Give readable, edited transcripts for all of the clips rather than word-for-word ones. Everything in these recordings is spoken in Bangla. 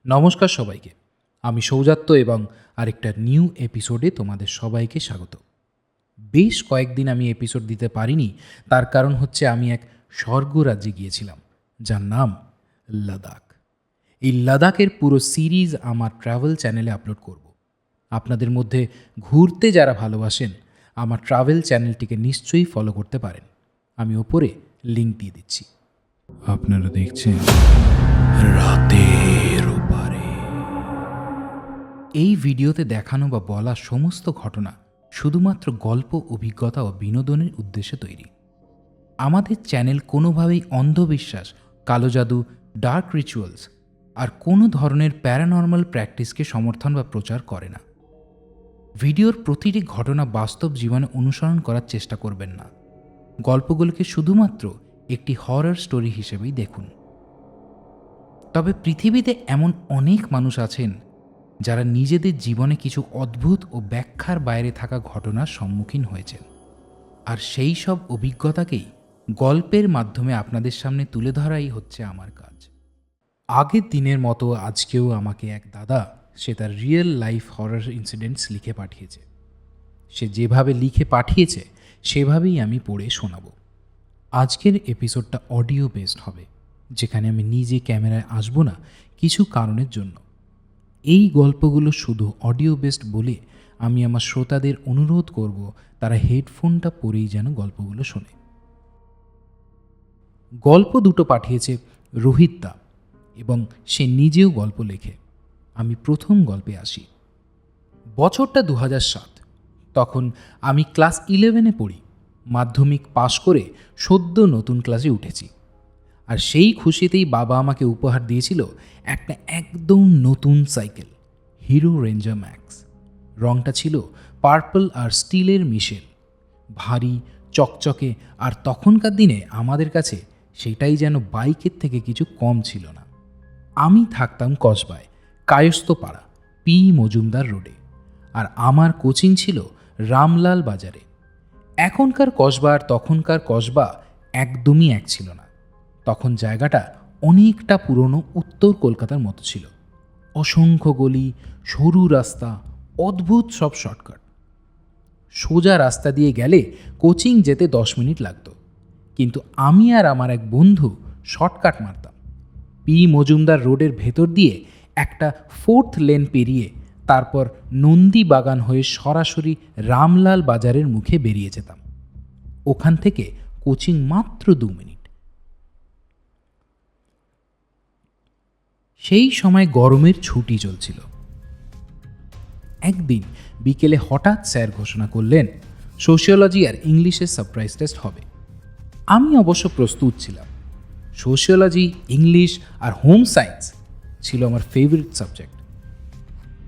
নমস্কার সবাইকে। আমি সৌজাত্য এবং আরেকটা নিউ এপিসোডে তোমাদের সবাইকে স্বাগত। বেশ কয়েকদিন আমি এপিসোড দিতে পারিনি, তার কারণ হচ্ছে আমি এক স্বর্গরাজ্যে গিয়েছিলাম, যার নাম লাদাখ। এই লাদাখের পুরো সিরিজ আমার ট্রাভেল চ্যানেলে আপলোড করব। আপনাদের মধ্যে ঘুরতে যারা ভালোবাসেন আমার ট্রাভেল চ্যানেলটিকে নিশ্চয়ই ফলো করতে পারেন। আমি ওপরে লিঙ্ক দিয়ে দিচ্ছি। আপনারা দেখছেন রাতের ওপারে। এই ভিডিওতে দেখানো বা বলা সমস্ত ঘটনা শুধুমাত্র গল্প, অভিজ্ঞতা ও বিনোদনের উদ্দেশ্যে তৈরি। আমাদের চ্যানেল কোনোভাবেই অন্ধবিশ্বাস, কালো জাদু, ডার্ক রিচুয়ালস আর কোনো ধরনের প্যারানর্মাল প্র্যাকটিসকে সমর্থন বা প্রচার করে না। ভিডিওর প্রতিটি ঘটনা বাস্তব জীবনে অনুসরণ করার চেষ্টা করবেন না। গল্পগুলোকে শুধুমাত্র একটি হরর স্টোরি হিসেবেই দেখুন। তবে পৃথিবীতে এমন অনেক মানুষ আছেন যারা নিজেদের জীবনে কিছু অদ্ভুত ও ব্যাখ্যার বাইরে থাকা ঘটনার সম্মুখীন হয়েছেন, আর সেই সব অভিজ্ঞতাকেই গল্পের মাধ্যমে আপনাদের সামনে তুলে ধরাই হচ্ছে আমার কাজ। আগের দিনের মতো আজকেও আমাকে এক দাদা সে তার রিয়েল লাইফ হরর ইনসিডেন্টস লিখে পাঠিয়েছে। সে যেভাবে লিখে পাঠিয়েছে সেভাবেই আমি পড়ে শোনাবো। আজকের এপিসোডটা অডিও বেসড হবে, যেখানে আমি নিজে ক্যামেরায় আসবো না কিছু কারণের জন্য। এই গল্পগুলো শুধু অডিও বেসড বলে আমি আমার শ্রোতাদের অনুরোধ করব তারা হেডফোনটা পরেই যেন গল্পগুলো শোনে। গল্প দুটো পাঠিয়েছে রোহিত দা এবং সে নিজেও গল্প লেখে। আমি প্রথম গল্পে আসি। বছরটা 2007। তখন আমি ক্লাস 11-এ পড়ি। মাধ্যমিক পাশ করে সদ্য নতুন ক্লাসে উঠেছি, আর সেই খুশিতেই বাবা আমাকে উপহার দিয়েছিল একটা একদম নতুন সাইকেল, হিরো রেঞ্জার ম্যাক্স। রংটা ছিল পার্পল আর স্টিলের মিশেল, ভারী, চকচকে, আর তখনকার দিনে আমাদের কাছে সেটাই যেন বাইকের থেকে কিছু কম ছিল না। আমি থাকতাম কসবায়, কায়স্থপাড়া, পি মজুমদার রোডে, আর আমার কোচিং ছিল রামলাল বাজারে। এখনকার কসবা আর তখনকার কসবা একদমই এক ছিল না। তখন জায়গাটা অনেকটা পুরনো উত্তর কলকাতার মতো ছিল। অসংখ্য গলি, সরু রাস্তা, অদ্ভুত সব শর্টকাট। সোজা রাস্তা দিয়ে গেলে কোচিং যেতে 10 মিনিট লাগতো, কিন্তু আমি আর আমার এক বন্ধু শর্টকাট মারতাম। পি মজুমদার রোডের ভেতর দিয়ে একটা 4th লেন পেরিয়ে তারপর নন্দী বাগান হয়ে সরাসরি রামলাল বাজারের মুখে বেরিয়ে যেতাম। ওখান থেকে কোচিং মাত্র 2 মিনিট। সেই সময় গরমের ছুটি চলছিল। একদিন বিকেলে হঠাৎ স্যার ঘোষণা করলেন সোশিওলজি আর ইংলিশের সারপ্রাইজ টেস্ট হবে। আমি অবশ্য প্রস্তুত ছিলাম। সোশিওলজি, ইংলিশ আর হোম সায়েন্স ছিল আমার ফেভারিট সাবজেক্ট।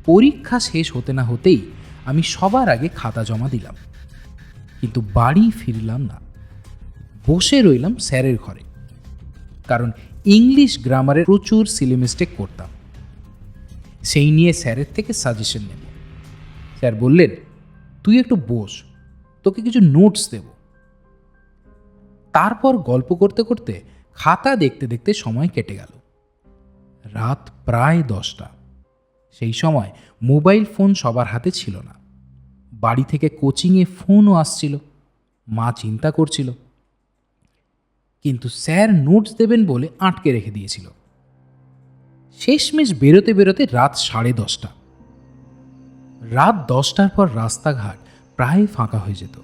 পরীক্ষা শেষ হতে না হতেই আমি সবার আগে খাতা জমা দিলাম, কিন্তু বাড়ি ফিরলাম না। বসে রইলাম স্যারের ঘরে, কারণ ইংলিশ গ্রামারে প্রচুর সিলি মিস্টেক করতাম। সেই নিয়ে স্যারের থেকে সাজেশন নেব। স্যার বললেন, তুই একটু বস, তোকে কিছু নোটস দেব। তারপর গল্প করতে করতে খাতা দেখতে দেখতে সময় কেটে গেল। রাত প্রায় 10টা। সেই সময় মোবাইল ফোন সবার হাতে ছিল না। বাড়ি থেকে কোচিংয়ে ফোনও আসছিল। মা চিন্তা করছিল, কিন্তু স্যার নোটস দেবেন বলে আটকে রেখে দিয়েছিল। শেষমেশ বেরোতে বেরোতে রাত 10:30। রাত 10টার পর রাস্তাঘাট প্রায় ফাঁকা হয়ে যেত।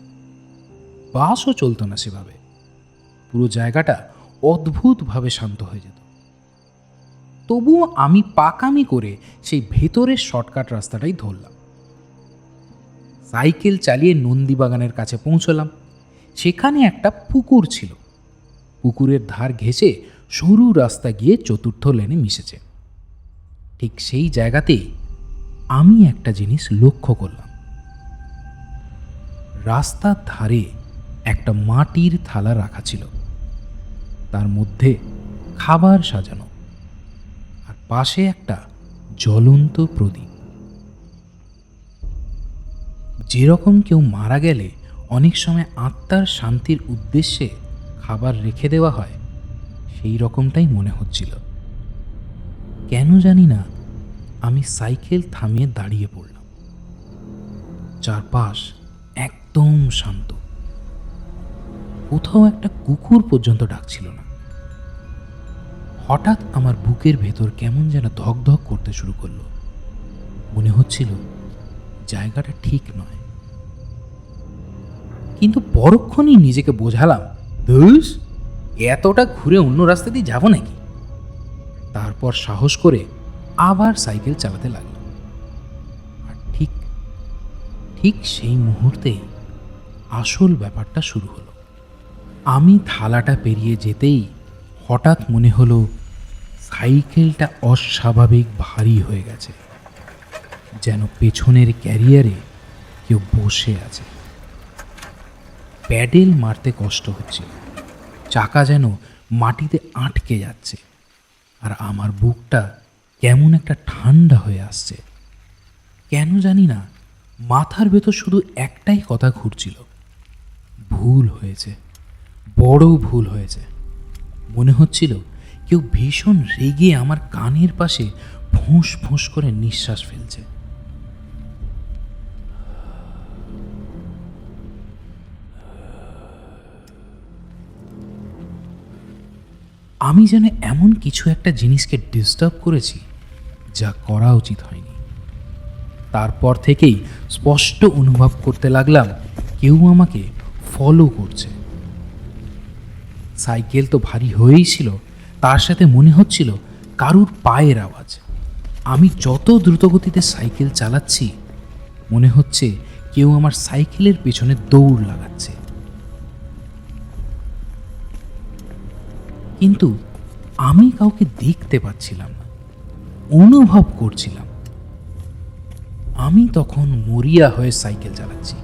বাসও চলতো না সেভাবে। পুরো জায়গাটা অদ্ভুতভাবে শান্ত হয়ে যেত। তবুও আমি পাকামি করে সেই ভেতরের শর্টকাট রাস্তাটাই ধরলাম। সাইকেল চালিয়ে নন্দীবাগানের কাছে পৌঁছলাম। সেখানে একটা পুকুর ছিল। পুকুরের ধার ঘেঁষে সরু রাস্তা গিয়ে 4র্থ লেনে মিশেছে। ঠিক সেই জায়গাতেই আমি একটা জিনিস লক্ষ্য করলাম। রাস্তার ধারে একটা মাটির থালা রাখা ছিল, তার মধ্যে খাবার সাজানো, আর পাশে একটা জ্বলন্ত প্রদীপ। যেরকম কেউ মারা গেলে অনেক সময় আত্মার শান্তির উদ্দেশ্যে খাবার রেখে দেওয়া হয়, সেই রকমটাই মনে হচ্ছিল। কেন জানি না আমি সাইকেল থামিয়ে দাঁড়িয়ে পড়লাম। চারপাশ একদম শান্ত, কোথাও একটা কুকুর পর্যন্ত ডাকছিল না। হঠাৎ আমার বুকের ভেতর কেমন যেন ধকধক করতে শুরু করলো। মনে হচ্ছিল জায়গাটা ঠিক নয়, কিন্তু পরক্ষণেই নিজেকে বোঝালাম, ধুস, এতটা ঘুরে অন্য রাস্তা দিয়ে যাব নাকি। তারপর সাহস করে আবার সাইকেল চালাতে লাগলাম। আর ঠিক ঠিক সেই মুহূর্তে আসল ব্যাপারটা শুরু হলো। আমি থালাটা পেরিয়ে যেতেই হঠাৎ মনে হলো সাইকেলটা অস্বাভাবিক ভারী হয়ে গেছে, যেন পেছনের ক্যারিয়ারে কেউ বসে আছে। প্যাডেল মারতে কষ্ট হচ্ছে, চাকা যেন মাটিতে আটকে যাচ্ছে, আর আমার বুকটা কেমন একটা ঠান্ডা হয়ে আসছে। কেন জানি না মাথার ভেতর শুধু একটাই কথা ঘুরছিল, ভুল হয়েছে, বড় ভুল হয়েছে। মনে হচ্ছিল কেউ ভীষণ রেগে আমার কানের পাশে ফোঁস ফোঁস করে নিঃশ্বাস ফেলছে। আমি যেন এমন কিছু একটা জিনিসকে ডিস্টার্ব করেছি যা করা উচিত হয়নি। তারপর থেকেই স্পষ্ট অনুভব করতে লাগলাম কেউ আমাকে ফলো করছে। সাইকেল তো ভারী হয়েই ছিল, তার সাথে মনে হচ্ছিল কারুর পায়ের আওয়াজ। আমি যত দ্রুতগতিতে সাইকেল চালাচ্ছি মনে হচ্ছে কেউ আমার সাইকেলের পেছনে দৌড় লাগাচ্ছে। কিন্তু আমি কাউকে দেখতে পাচ্ছিলাম না, অনুভব করছিলাম। আমি তখন মরিয়া হয়ে সাইকেল চালাচ্ছি,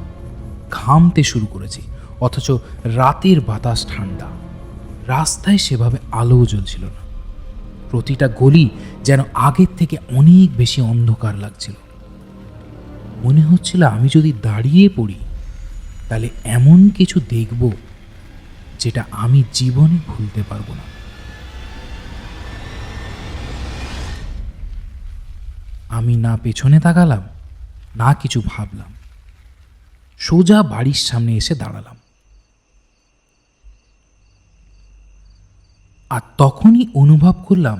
ঘামতে শুরু করেছি, অথচ রাতের বাতাস ঠান্ডা, রাস্তায় সেভাবে আলোও জ্বলছিল না। প্রতিটা গলি যেন আগের থেকে অনেক বেশি অন্ধকার লাগছিল। মনে হচ্ছিল আমি যদি দাঁড়িয়ে পড়ি তাহলে এমন কিছু দেখব যেটা আমি জীবনে ভুলতে পারবো না। আমি না পেছনে তাকালাম, না কিছু ভাবলাম, সোজা বাড়ির সামনে এসে দাঁড়ালাম। আর তখনই অনুভব করলাম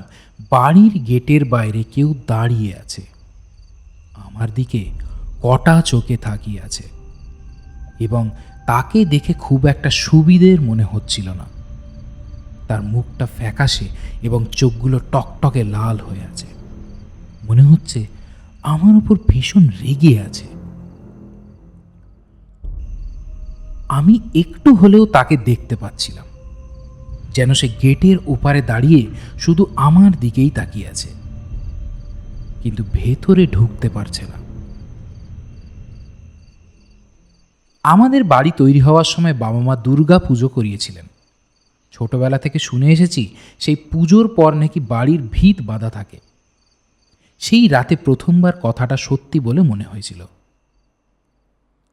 বাড়ির গেটের বাইরে কেউ দাঁড়িয়ে আছে, আমার দিকে কটা চোখে তাকিয়ে আছে, এবং তাকে দেখে খুব একটা সুবিধের মনে হচ্ছিল না। তার মুখটা ফ্যাকাশে এবং চোখগুলো টকটকে লাল হয়ে আছে। মনে হচ্ছে আমার উপর ভীষণ রেগে আছে। আমি একটু হলেও তাকে দেখতে পাচ্ছিলাম, যেন সে গেটের ওপারে দাঁড়িয়ে শুধু আমার দিকেই তাকিয়ে আছে, কিন্তু ভেতরে ঢুকতে পারছে না। আমাদের বাড়ি তৈরি হওয়ার সময় বাবা মা দুর্গা পুজো করিয়েছিলেন। ছোটবেলা থেকে শুনে এসেছি সেই পুজোর পর নাকি বাড়ির ভিত বাঁধা থাকে। সেই রাতে প্রথমবার কথাটা সত্যি বলে মনে হয়েছিল।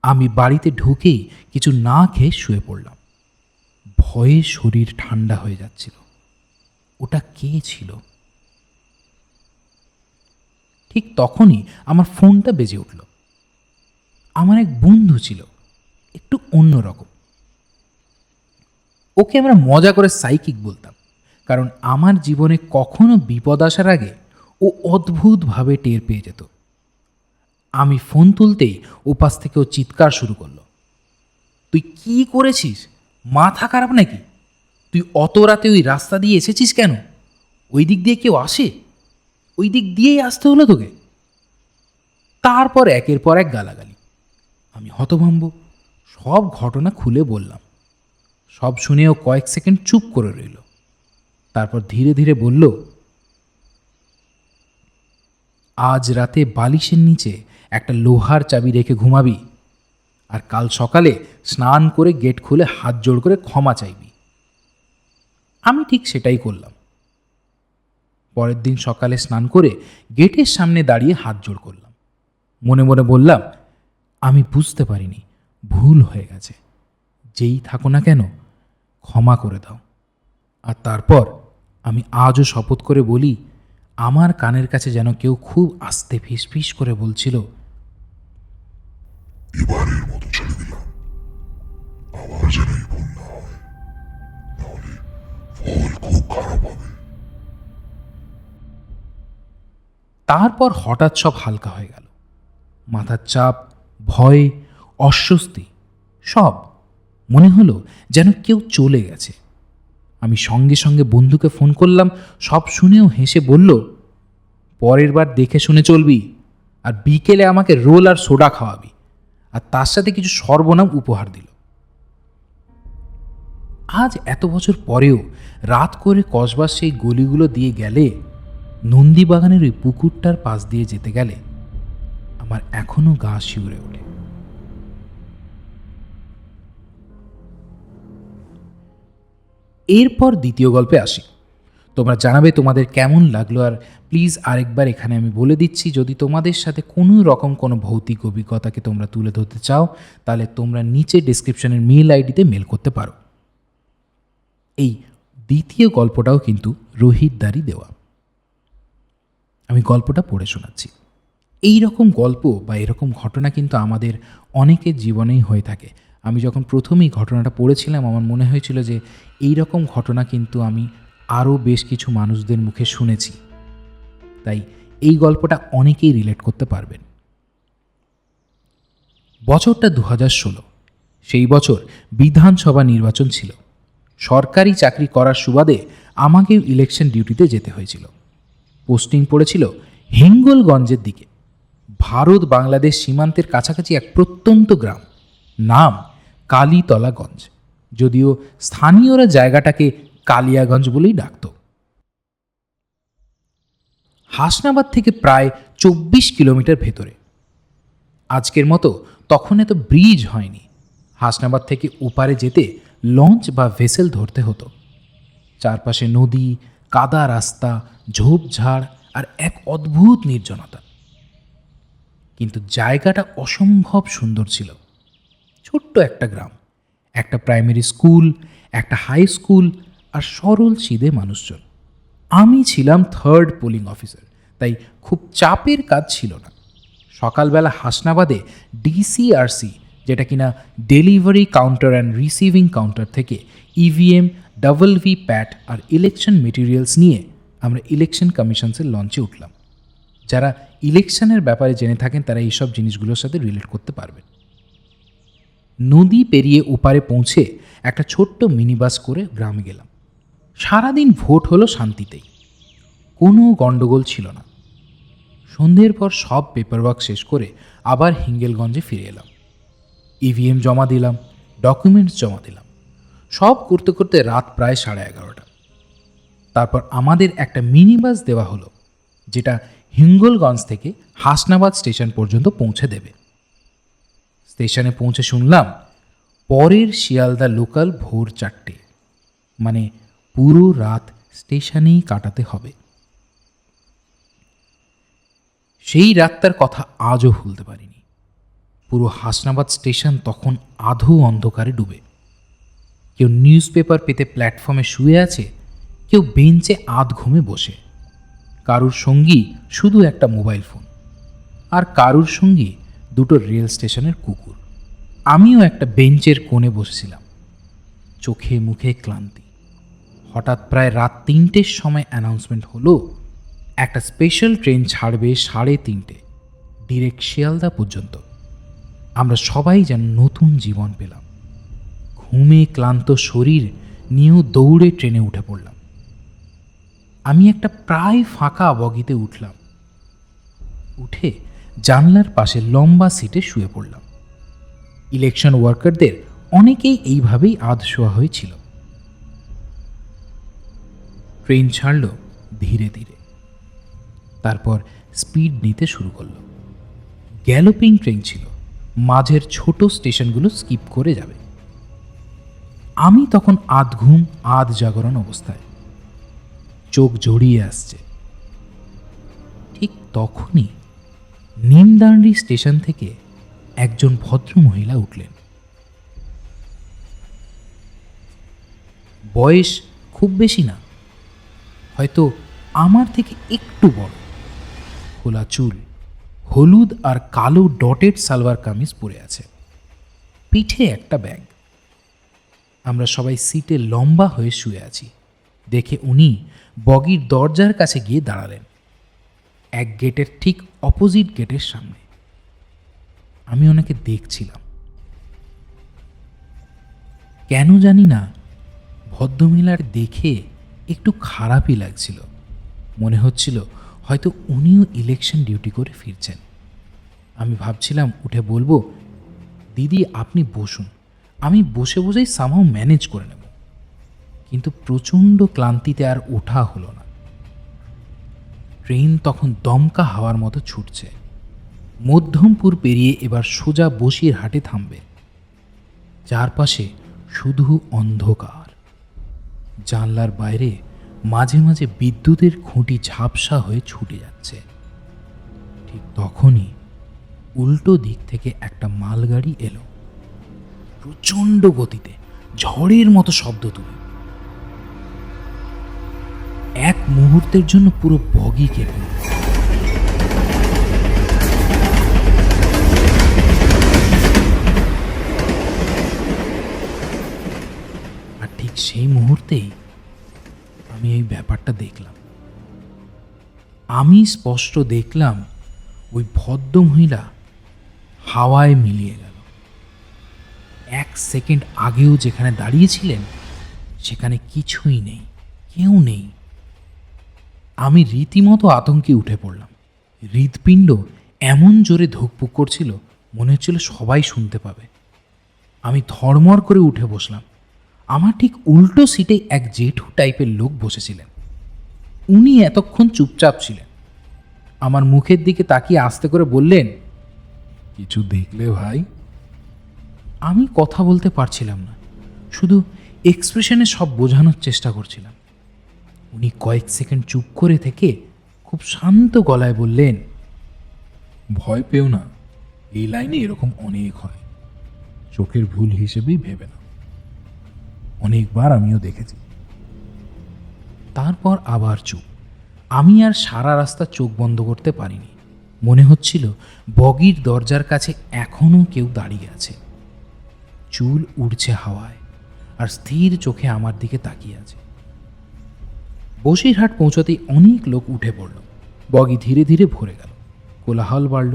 আমি বাড়িতে ঢুকেই কিছু না খেয়ে শুয়ে পড়লাম। ভয়ে শরীর ঠান্ডা হয়ে যাচ্ছিল। ওটা কে ছিল? ঠিক তখনই আমার ফোনটা বেজে উঠল। আমার এক বন্ধু ছিল, একটু অন্যরকম। ওকে আমরা মজা করে সাইকিক বলতাম, কারণ আমার জীবনে কখনো বিপদ আসার আগে ও অদ্ভুতভাবে টের পেয়ে যেত। আমি ফোন তুলতেই ওপাশ থেকে ও চিৎকার শুরু করলো, তুই কি করেছিস? মাথা খারাপ নাকি? তুই অত রাতে ওই রাস্তা দিয়ে এসেছিস কেন? ওই দিক দিয়ে কেউ আসে? ওই দিক দিয়েই আসতে হলো তোকে। তারপর একের পর এক গালাগালি। আমি হতভম্ব, সব ঘটনা খুলে বললাম। সব শুনেও কয়েক সেকেন্ড চুপ করে রইল। তারপর ধীরে ধীরে বলল, আজ রাতে বালিশের নিচে একটা লোহার চাবি রেখে ঘুমাবি, আর কাল সকালে স্নান করে গেট খুলে হাত জোড় করে ক্ষমা চাইবি। আমি ঠিক সেটাই করলাম। পরের দিন সকালে স্নান করে গেটের সামনে দাঁড়িয়ে হাত জোড় করলাম। মনে মনে বললাম, আমি বুঝতে পারিনি, ভুল হয়ে গেছে, যেই থাকো না কেন ক্ষমা করে দাও। আর তারপর আমি আজও শপথ করে বলি, আমার কানের কাছে যেন কেউ খুব আস্তে ফিসফিস করে বলছিল, এবারের মতো ছেড়ে দিলাম, আবার যেন এই ভুল না হয়, নাহলে ফল খুব খারাপ হবে। তারপর হঠাৎ সব হালকা হয়ে গেল। মাথার চাপ, ভয়, অস্বস্তি সব মনে হলো যেন কেউ চলে গেছে। আমি সঙ্গে সঙ্গে বন্ধুকে ফোন করলাম। সব শুনেও হেসে বলল, পরের বার দেখে শুনে চলবি, আর বিকেলে আমাকে রোল আর সোডা খাওয়াবি, আর তার সাথে কিছু সর্বনাম উপহার দিল। আজ এত বছর পরেও রাত করে কসবার সেই গলিগুলো দিয়ে গেলে, নন্দীবাগানের ওই পুকুরটার পাশ দিয়ে যেতে গেলে আমার এখনো গা শিউরে ওঠে। এরপর দ্বিতীয় গল্পে আসি। তোমরা জানাবে তোমাদের কেমন লাগলো, আর প্লিজ আরেকবার এখানে আমি বলে দিচ্ছি, যদি তোমাদের সাথে কোনো রকম কোনো ভৌতিক অভিজ্ঞতাকে তোমরা তুলে ধরতে চাও, তাহলে তোমরা নিচে ডিসক্রিপশনের মেল আইডিতে মেল করতে পারো। এই দ্বিতীয় গল্পটাও কিন্তু রোহিত দারই দেওয়া। আমি গল্পটা পড়ে শোনাচ্ছি। এই রকম গল্প বা এরকম ঘটনা কিন্তু আমাদের অনেকের জীবনেই হয়ে থাকে। আমি যখন প্রথমেই ঘটনাটা পড়েছিলাম, আমার মনে হয়েছিল যে এই রকম ঘটনা কিন্তু আমি আরও বেশ কিছু মানুষদের মুখে শুনেছি, তাই এই গল্পটা অনেকেই রিলেট করতে পারবেন। বছরটা 2016। সেই বছর বিধানসভা নির্বাচন ছিল। সরকারি চাকরি করার সুবাদে আমাকেও ইলেকশন ডিউটিতে যেতে হয়েছিল। পোস্টিং পড়েছিল হিঙ্গলগঞ্জের দিকে, ভারত বাংলাদেশ সীমান্তের কাছাকাছি এক প্রত্যন্ত গ্রাম, নাম কালীতলাগঞ্জ, যদিও স্থানীয়রা জায়গাটাকে কালিয়াগঞ্জ বলেই ডাকত। হাসনাবাদ থেকে প্রায় 24 কিলোমিটার ভেতরে। আজকের মতো তখন এত ব্রিজ হয়নি। হাসনাবাদ থেকে ওপারে যেতে লঞ্চ বা ভেসেল ধরতে হতো। চারপাশে নদী, কাদা রাস্তা, ঝোপঝাড় আর এক অদ্ভুত নির্জনতা। কিন্তু জায়গাটা অসম্ভব সুন্দর ছিল। ছোট্ট একটা গ্রাম, একটা প্রাইমারি স্কুল, একটা হাই স্কুল, আর সরল সিধে মানুষজন। আমি ছিলাম 3rd পোলিং অফিসার, তাই খুব চাপের কাজ ছিল না। সকালবেলা হাসনাবাদে ডিসিআরসি, যেটা কিনা delivery counter and receiving counter থেকে ইভিএম, VVPAT আর ইলেকশন মেটেরিয়ালস নিয়ে আমরা ইলেকশন কমিশনসের লঞ্চে উঠলাম। যারা ইলেকশনের ব্যাপারে জেনে থাকেন তারা এইসব জিনিসগুলোর সাথে রিলেট করতে পারবেন। নদী পেরিয়ে ওপারে পৌঁছে একটা ছোট্ট মিনি বাস করে গ্রামে গেলাম। সারাদিন ভোট হলো শান্তিতেই, কোনো গণ্ডগোল ছিল না। সন্ধ্যের পর সব পেপারওয়ার্ক শেষ করে আবার হিঙ্গলগঞ্জে ফিরে এলাম। ইভিএম জমা দিলাম, ডকুমেন্টস জমা দিলাম। সব করতে করতে রাত প্রায় 11:30। তারপর আমাদের একটা মিনি বাস দেওয়া হলো, যেটা হিঙ্গলগঞ্জ থেকে হাসনাবাদ স্টেশন পর্যন্ত পৌঁছে দেবে। স্টেশনে পৌঁছে শুনলাম পরের শিয়ালদা লোকাল ভোর 4টে, মানে পুরো রাত স্টেশনেই কাটাতে হবে। সেই রাতটার কথা আজও ভুলতে পারিনি। পুরো হাসনাবাদ স্টেশন তখন আধো অন্ধকারে ডুবে। কেউ নিউজ পেপার পেতে প্ল্যাটফর্মে শুয়ে আছে, কেউ বেঞ্চে আধ ঘুমে বসে। কারুর সঙ্গী শুধু একটা মোবাইল ফোন, আর কারুর সঙ্গী দুটো রেল স্টেশনের কুকুর। আমিও একটা বেঞ্চের কোণে বসেছিলাম, চোখে মুখে ক্লান্তি। হঠাৎ প্রায় রাত 3টের সময় অ্যানাউন্সমেন্ট হলো, একটা স্পেশাল ট্রেন ছাড়বে 3:30 ডিরেক্ট শিয়ালদা পর্যন্ত। আমরা সবাই যেন নতুন জীবন পেলাম। ঘুমে ক্লান্ত শরীর নিয়েও দৌড়ে ট্রেনে উঠে পড়লাম। আমি একটা প্রায় ফাঁকা বগিতে উঠলাম। উঠে জানলার পাশে লম্বা সিটে শুয়ে পড়লাম। ইলেকশন ওয়ার্কারদের অনেকেই এইভাবেই আধশোয়া হয়েছিল। ট্রেন ছাড়ল ধীরে ধীরে, তারপর স্পিড নিতে শুরু করলো। গ্যালোপিং ট্রেন ছিল, মাঝের ছোট স্টেশনগুলো স্কিপ করে যাবে। আমি তখন আধ ঘুম আধ জাগরণ অবস্থায়, চোখ জড়িয়ে আসছে। ঠিক তখনই নিমদান্ডি স্টেশন থেকে একজন ভদ্র মহিলা উঠলেন। বয়স খুব বেশি না, হয়তো আমার থেকে একটু বড়, খোলা চুল, হলুদ আর কালো ডটেড সালোয়ার কামিজ পরে আছে, পিঠে একটা ব্যাগ। আমরা সবাই সিটে লম্বা হয়ে শুয়ে আছি দেখে উনি বগির দরজার কাছে গিয়ে দাঁড়ালেন, এক গেটের ঠিক অপোজিট গেটের সামনে। আমি ওনাকে দেখছিলাম। কেন জানি না ভদ্রমহিলার দেখে একটু খারাপই লাগছিল। মনে হচ্ছিল হয়তো উনিও ইলেকশন ডিউটি করে ফিরছেন। আমি ভাবছিলাম উঠে বলবো, দিদি আপনি বসুন, আমি বসে বসেই সামহাও ম্যানেজ করে নেব, কিন্তু প্রচণ্ড ক্লান্তিতে আর ওঠা হলো না। ট্রেন তখন দমকা হাওয়ার মতো ছুটছে। মধ্যমপুর পেরিয়ে এবার সোজা বসিরহাটে থামবে। চারপাশে শুধু অন্ধকার। জানলার বাইরে মাঝে মাঝে বিদ্যুতের খুঁটি ঝাপসা হয়ে ছুটে যাচ্ছে। ঠিক তখনই উল্টো দিক থেকে একটা মালগাড়ি এলো, প্রচণ্ড গতিতে, ঝড়ের মতো শব্দ তুলে। এক মুহূর্তের জন্য পুরো বগি কেঁপে উঠল। আর ঠিক সেই মুহূর্তেই আমি এই ব্যাপারটা দেখলাম। আমি স্পষ্ট দেখলাম ওই ভদ্রমহিলা হাওয়ায় মিলিয়ে গেল। এক সেকেন্ড আগেও যেখানে দাঁড়িয়েছিলেন সেখানে কিছুই নেই, কেউ নেই। আমি রীতিমতো আতঙ্কে উঠে পড়লাম। হৃৎপিণ্ড এমন জোরে ধুকপুক করছিল, মনে হচ্ছিল সবাই শুনতে পাবে। আমি ধড়মড় করে উঠে বসলাম। আমার ঠিক উল্টো সিটে এক জেঠু টাইপের লোক বসেছিলেন। উনি এতক্ষণ চুপচাপ ছিলেন। আমার মুখের দিকে তাকিয়ে আস্তে করে বললেন, কিছু দেখলে ভাই? আমি কথা বলতে পারছিলাম না, শুধু এক্সপ্রেশনে সব বোঝানোর চেষ্টা করছিলাম। উনি কয়েক সেকেন্ড চুপ করে থেকে খুব শান্ত গলায় বললেন, ভয় পেও না, এই লাইনে এরকম অনেক হয়, চোখের ভুল হিসেবেই ভেবে না, অনেকবার আমিও দেখেছি। তারপর আবার চুপ। আমি আর সারা রাস্তা চোখ বন্ধ করতে পারিনি। মনে হচ্ছিল বগির দরজার কাছে এখনও কেউ দাঁড়িয়ে আছে, চুল উড়ছে হাওয়ায় আর স্থির চোখে আমার দিকে তাকিয়ে আছে। বসিরহাট পৌঁছতেই অনেক লোক উঠে পড়ল। বগি ধীরে ধীরে ভরে গেল, কোলাহল বাড়ল,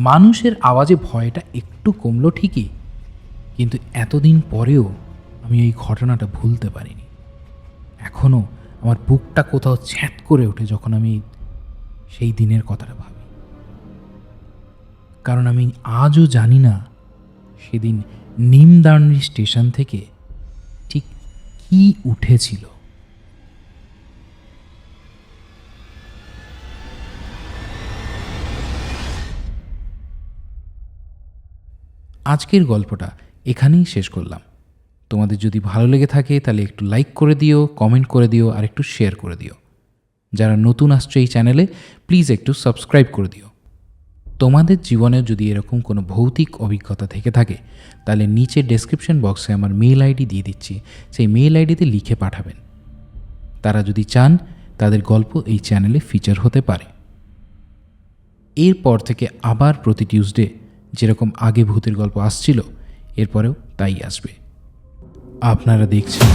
মানুষের আওয়াজে ভয়টা একটু কমলো ঠিকই, কিন্তু এতদিন পরেও আমি এই ঘটনাটা ভুলতে পারিনি। এখনও আমার বুকটা কোথাও ছ্যাঁত করে ওঠে যখন আমি সেই দিনের কথাটা ভাবি। কারণ আমি আজও জানি না সেদিন নিমদার্নি স্টেশন থেকে ঠিক কি উঠেছিল। আজকের গল্পটা এখানেই শেষ করলাম। তোমাদের যদি ভালো লেগে থাকে তাহলে একটু লাইক করে দিও, কমেন্ট করে দিও আর একটু শেয়ার করে দিও। যারা নতুন আসছে এই চ্যানেলে প্লিজ একটু সাবস্ক্রাইব করে দিও। তোমাদের জীবনে যদি এরকম কোনো ভৌতিক অভিজ্ঞতা থেকে থাকে তাহলে নিচে ডেসক্রিপশন বক্সে আমার মেল আইডি দিয়ে দিচ্ছি, সেই মেল আইডিতে লিখে পাঠাবেন। তারা যদি চান তাদের গল্প এই চ্যানেলে ফিচার হতে পারে। এরপর থেকে আবার প্রতি টিউসডে যেরকম আগে ভূতের গল্প আসছিল এরপরেও তাই আসবে। আপনারা দেখছেন